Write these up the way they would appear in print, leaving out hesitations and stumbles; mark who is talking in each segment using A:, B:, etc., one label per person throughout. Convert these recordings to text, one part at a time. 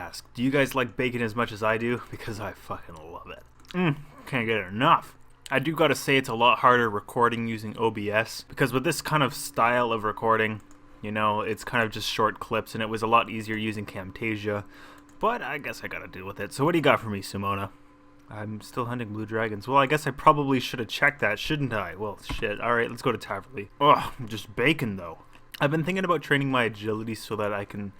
A: task. Do you guys like bacon as much as I do? Because I fucking love it. Can't get enough. I do gotta say it's a lot harder recording using OBS, because with this kind of style of recording, you know, it's kind of just short clips, and it was a lot easier using Camtasia, but I guess I gotta deal with it. So what do you got for me, Simona? I'm still hunting blue dragons. Well, I guess I probably should have checked that, shouldn't I? Well, shit. Alright, let's go to Taverley. Ugh, just bacon, though. I've been thinking about training my agility so that I can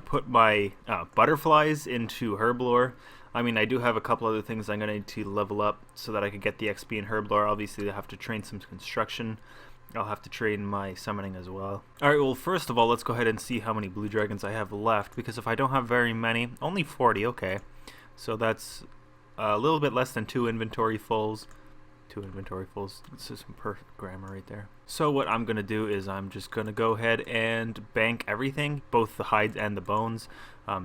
A: put my butterflies into herblore. I mean, I do have a couple other things I'm going to need to level up so that I can get the XP in herblore. Obviously, I have to train some construction. I'll have to train my summoning as well. Alright, well, first of all, let's go ahead and see how many blue dragons I have left, because if I don't have very many, only 40, okay. So that's a little bit less than 2 inventory fulls. 2 inventory fulls. This is some perfect grammar right there. So what I'm going to do is I'm just going to go ahead and bank everything, both the hides and the bones,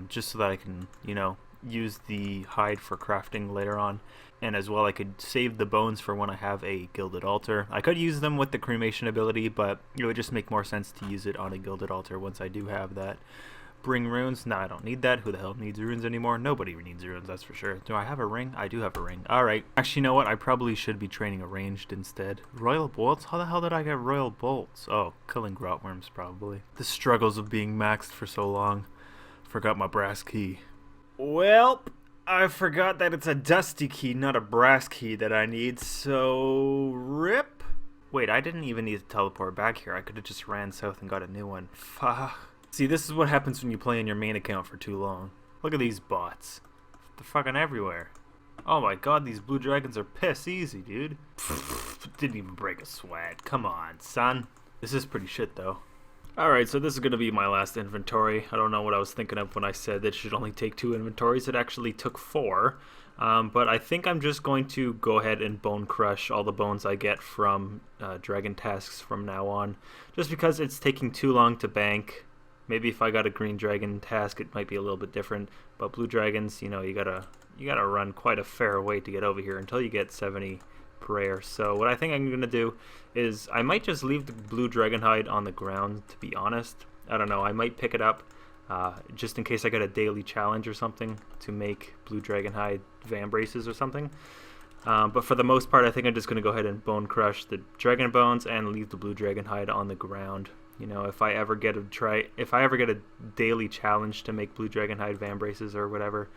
A: just so that I can, you know, use the hide for crafting later on. And as well, I could save the bones for when I have a gilded altar. I could use them with the cremation ability, but it would just make more sense to use it on a gilded altar once I do have that. Bring runes? No, I don't need that. Who the hell needs runes anymore? Nobody needs runes, that's for sure. Do I have a ring? I do have a ring. Alright. Actually, you know what? I probably should be training a ranged instead. Royal bolts? How the hell did I get royal bolts? Oh, killing grotworms, probably. The struggles of being maxed for so long. Forgot my brass key. Well, I forgot that it's a dusty key, not a brass key that I need, so rip. Wait, I didn't even need to teleport back here. I could have just ran south and got a new one. Fuck. See, this is what happens when you play on your main account for too long. Look at these bots. They're fucking everywhere. Oh my god, these blue dragons are piss easy, dude. Didn't even break a sweat. Come on, son. This is pretty shit, though. Alright, so this is going to be my last inventory. I don't know what I was thinking of when I said that it should only take 2 inventories. It actually took 4. But I think I'm just going to go ahead and bone crush all the bones I get from dragon tasks from now on. Just because it's taking too long to bank. Maybe if I got a green dragon task, it might be a little bit different. But blue dragons, you know, you gotta run quite a fair way to get over here until you get 70 prayer. So what I think I'm gonna do is I might just leave the blue dragon hide on the ground. To be honest, I don't know. I might pick it up just in case I get a daily challenge or something to make blue dragon hide van braces or something. But for the most part, I think I'm just gonna go ahead and bone crush the dragon bones and leave the blue dragon hide on the ground. You know, if I ever get a daily challenge to make blue dragon hide van braces or whatever,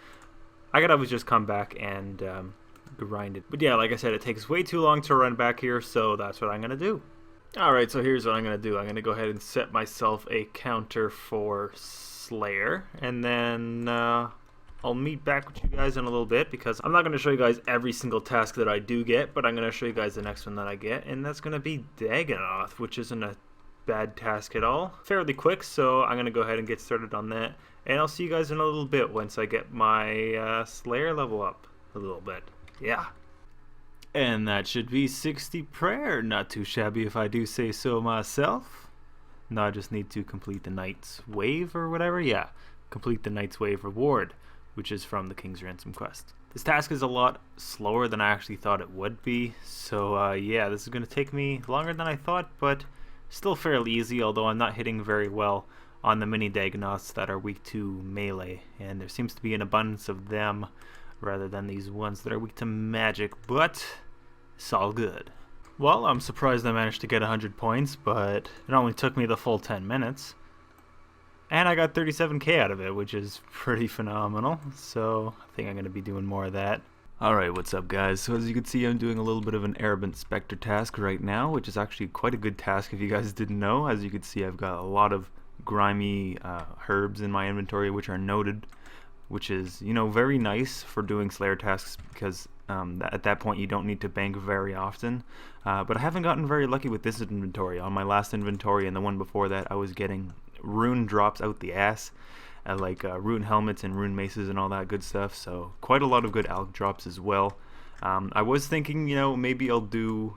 A: I could always just come back and grind it. But yeah, like I said, it takes way too long to run back here, so that's what I'm gonna do. Alright, so here's what I'm gonna do. I'm gonna go ahead and set myself a counter for Slayer, and then I'll meet back with you guys in a little bit, because I'm not going to show you guys every single task that I do get, but I'm going to show you guys the next one that I get, and that's going to be Dagonoth, which isn't a bad task at all. Fairly quick, so I'm going to go ahead and get started on that, and I'll see you guys in a little bit once I get my Slayer level up a little bit. Yeah. And that should be 60 prayer. Not too shabby if I do say so myself. Now I just need to complete the Knight's Wave or whatever. Yeah, complete the Knight's Wave reward, which is from the King's Ransom quest. This task is a lot slower than I actually thought it would be, so yeah, this is going to take me longer than I thought, but still fairly easy, although I'm not hitting very well on the mini Dagonoths that are weak to melee, and there seems to be an abundance of them rather than these ones that are weak to magic, but it's all good. Well, I'm surprised I managed to get 100 points, but it only took me the full 10 minutes. And I got 37k out of it, which is pretty phenomenal, so I think I'm going to be doing more of that. Alright, what's up guys? So as you can see, I'm doing a little bit of an Abberant spectre task right now, which is actually quite a good task if you guys didn't know. As you can see, I've got a lot of grimy herbs in my inventory, which are noted, which is, you know, very nice for doing Slayer tasks, because at that point you don't need to bank very often. But I haven't gotten very lucky with this inventory. On my last inventory and the one before that, I was getting rune drops out the ass, like rune helmets and rune maces and all that good stuff, so quite a lot of good alch drops as well. I was thinking, you know, maybe I'll do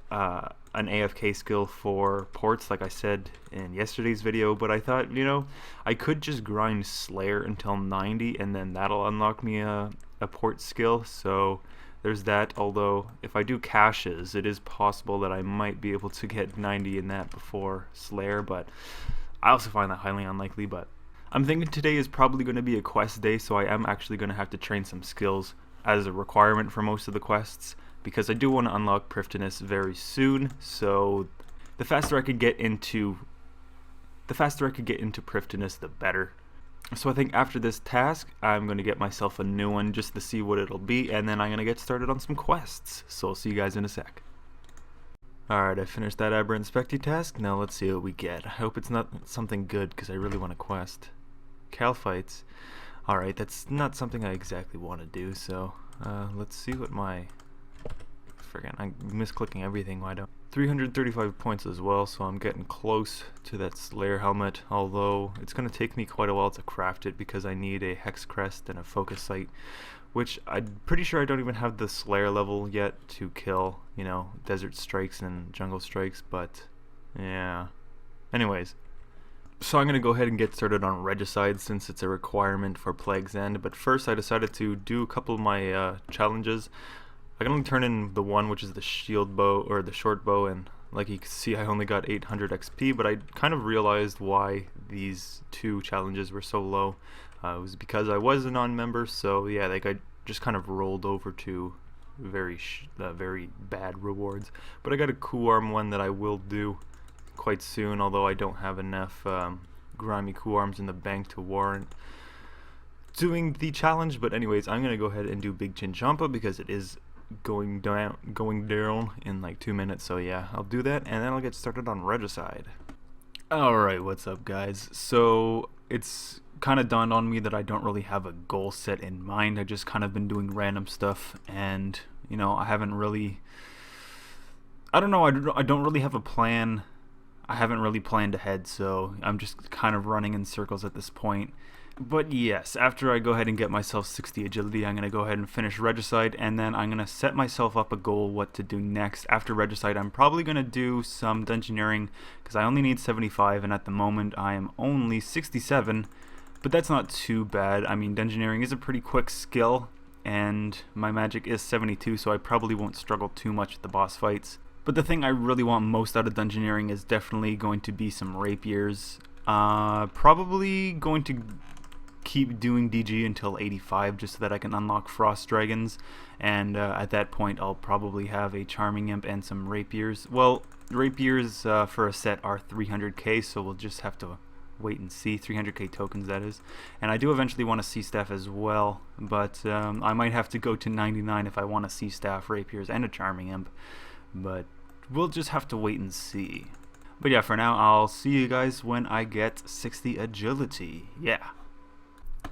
A: an AFK skill for ports like I said in yesterday's video, but I thought, you know, I could just grind Slayer until 90 and then that'll unlock me a port skill, so there's that. Although if I do caches, it is possible that I might be able to get 90 in that before Slayer, but I also find that highly unlikely. But I'm thinking today is probably going to be a quest day, so I am actually going to have to train some skills as a requirement for most of the quests, because I do want to unlock Prifddinas very soon, so the faster I could get into Prifddinas, the better. So I think after this task, I'm going to get myself a new one just to see what it'll be, and then I'm going to get started on some quests. So I'll see you guys in a sec. Alright, I finished that Abberant Spectre task. Now let's see what we get. I hope it's not something good, because I really want a quest. Cal fights. Alright, that's not something I exactly want to do, so let's see what my... I'm misclicking everything, why don't... 335 points as well, so I'm getting close to that Slayer helmet, although it's going to take me quite a while to craft it because I need a Hex Crest and a Focus Sight, which I'm pretty sure I don't even have the Slayer level yet to kill, you know, Desert Strikes and Jungle Strikes, but yeah. Anyways, so I'm going to go ahead and get started on Regicide since it's a requirement for Plague's End, but first I decided to do a couple of my challenges. I can only turn in the one, which is the shield bow, or the short bow, and like you can see I only got 800 XP, but I kind of realized why these two challenges were so low. It was because I was a non-member, so yeah, like I just kind of rolled over to very bad rewards. But I got a cool arm one that I will do quite soon, although I don't have enough grimy cool arms in the bank to warrant doing the challenge. But anyways, I'm gonna go ahead and do Big Chin Champa because it is going down in like 2 minutes, so yeah, I'll do that and then I'll get started on Regicide. Alright, what's up guys? So it's kind of dawned on me that I don't really have a goal set in mind. I just kind of been doing random stuff, and you know, I don't really have a plan. I haven't really planned ahead, so I'm just kind of running in circles at this point. But yes, after I go ahead and get myself 60 agility, I'm going to go ahead and finish Regicide, and then I'm going to set myself up a goal what to do next. After Regicide, I'm probably going to do some dungeoneering, because I only need 75, and at the moment I am only 67, but that's not too bad. I mean, dungeoneering is a pretty quick skill, and my magic is 72, so I probably won't struggle too much with the boss fights. But the thing I really want most out of dungeoneering is definitely going to be some rapiers. Probably going to keep doing DG until 85 just so that I can unlock Frost Dragons, and at that point I'll probably have a Charming Imp and some rapiers. Well, rapiers for a set are 300k, so we'll just have to wait and see. 300k tokens, that is. And I do eventually want a Sea Staff as well, but I might have to go to 99 if I want a Sea Staff, rapiers, and a Charming Imp, but we'll just have to wait and see. But yeah, for now I'll see you guys when I get 60 agility. Yeah.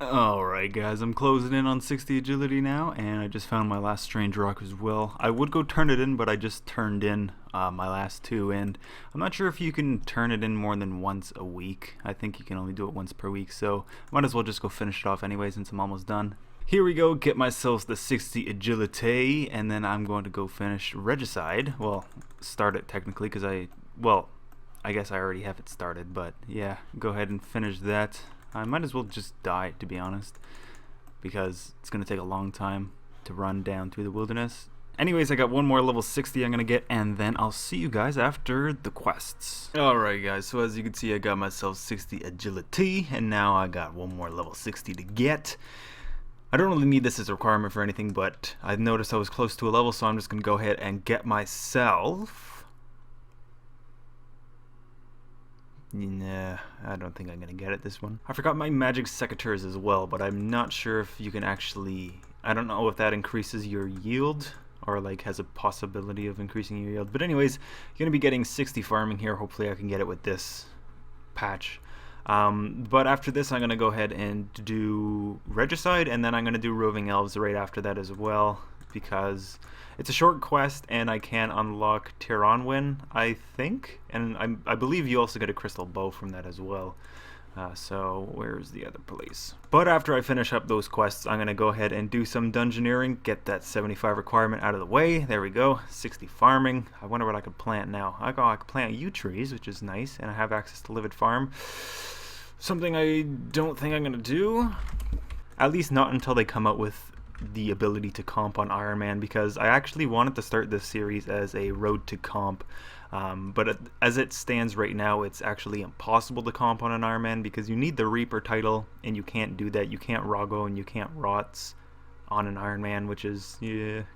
A: Alright guys, I'm closing in on 60 agility now, and I just found my last strange rock as well. I would go turn it in, but I just turned in my last two, and I'm not sure if you can turn it in more than once a week. I think you can only do it once per week, so might as well just go finish it off anyway since I'm almost done. Here we go, get myself the 60 agility, and then I'm going to go finish Regicide. Well, start it technically, because I guess I already have it started, but yeah, go ahead and finish that. I might as well just die, to be honest, because it's going to take a long time to run down through the wilderness. Anyways, I got one more level 60 I'm going to get, and then I'll see you guys after the quests. Alright guys, so as you can see I got myself 60 agility, and now I got one more level 60 to get. I don't really need this as a requirement for anything, but I noticed I was close to a level, so I'm just going to go ahead and get myself... Nah, I don't think I'm gonna get it this one. I forgot my magic secateurs as well, but I'm not sure if you can actually... I don't know if that increases your yield, or like has a possibility of increasing your yield. But anyways, you're gonna be getting 60 farming here. Hopefully I can get it with this patch. But after this I'm gonna go ahead and do Regicide, and then I'm gonna do Roving Elves right after that as well, because it's a short quest and I can unlock Tiranwin, I think, and I believe you also get a crystal bow from that as well. So where's the other place? But after I finish up those quests, I'm gonna go ahead and do some dungeoneering, get that 75 requirement out of the way. There we go, 60 farming. I wonder what I could plant now. I could plant yew trees, which is nice, and I have access to Livid Farm. Something I don't think I'm gonna do, at least not until they come out with the ability to comp on Ironman, because I actually wanted to start this series as a road to comp But as it stands right now, it's actually impossible to comp on an Ironman because you need the Reaper title, and you can't do that. You can't Rago and you can't Rots on an Ironman, which is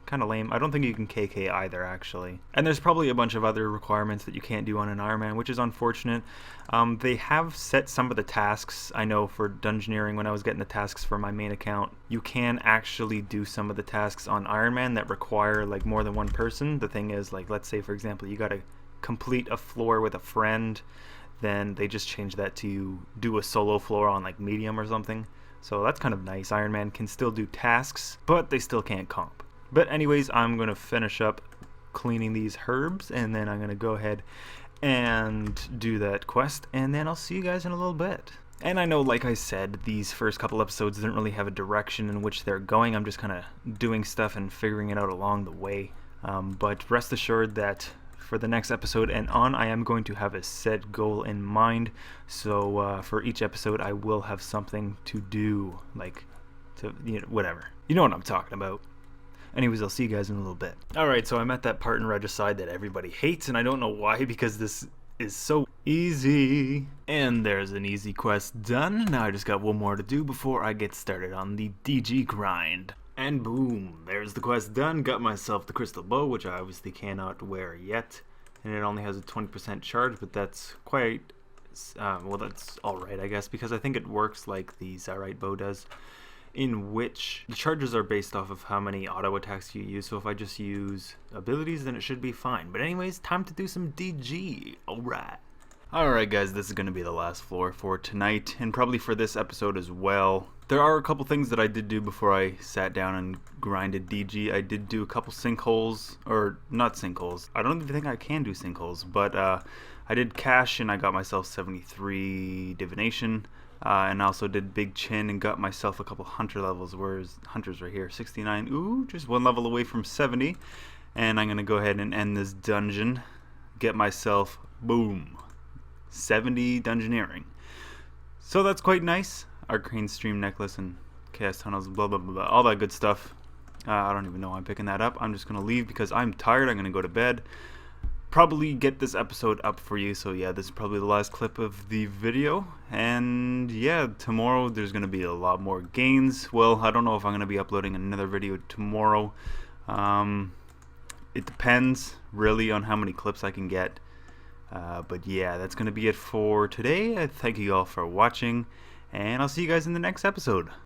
A: kind of lame. I don't think you can KK either, actually. And there's probably a bunch of other requirements that you can't do on an Ironman, which is unfortunate. They have set some of the tasks. I know for Dungeoneering, when I was getting the tasks for my main account, you can actually do some of the tasks on Ironman that require like more than one person. The thing is, like, let's say for example, you gotta complete a floor with a friend, then they just change that to do a solo floor on like medium or something. So that's kind of nice. Ironman can still do tasks, but they still can't comp. But anyways, I'm going to finish up cleaning these herbs, and then I'm going to go ahead and do that quest, and then I'll see you guys in a little bit. And I know, like I said, these first couple episodes didn't really have a direction in which they're going. I'm just kind of doing stuff and figuring it out along the way. But rest assured that for the next episode and on, I am going to have a set goal in mind. So for each episode, I will have something to do, like, to, you know, whatever. You know what I'm talking about. Anyways, I'll see you guys in a little bit. Alright, so I'm at that part in Regicide that everybody hates, and I don't know why, because this is so easy. And there's an easy quest done. Now I just got one more to do before I get started on the DG grind. And boom, there's the quest done. Got myself the crystal bow, which I obviously cannot wear yet. And it only has a 20% charge, but that's quite, well, that's alright, I guess, because I think it works like the Zarite bow does, in which the charges are based off of how many auto attacks you use. So if I just use abilities, then it should be fine. But anyways, time to do some DG. Alright. Alright guys, this is going to be the last floor for tonight, and probably for this episode as well. There are a couple things that I did do before I sat down and grinded DG. I did do a couple sinkholes, or not sinkholes. I don't even think I can do sinkholes, but I did cash and I got myself 73 divination, and also did big chin and got myself a couple hunter levels, whereas hunters right here, 69. Ooh, just one level away from 70. And I'm going to go ahead and end this dungeon, get myself, boom, 70 dungeoneering. So that's quite nice. Arcane Stream Necklace and Chaos Tunnels, blah blah blah, all that good stuff. I don't even know why I'm picking that up. I'm just gonna leave because I'm tired. I'm gonna go to bed. Probably get this episode up for you. So yeah, this is probably the last clip of the video. And yeah, tomorrow there's gonna be a lot more gains. Well, I don't know if I'm gonna be uploading another video tomorrow. It depends really on how many clips I can get. But yeah, that's gonna be it for today. I thank you all for watching, and I'll see you guys in the next episode.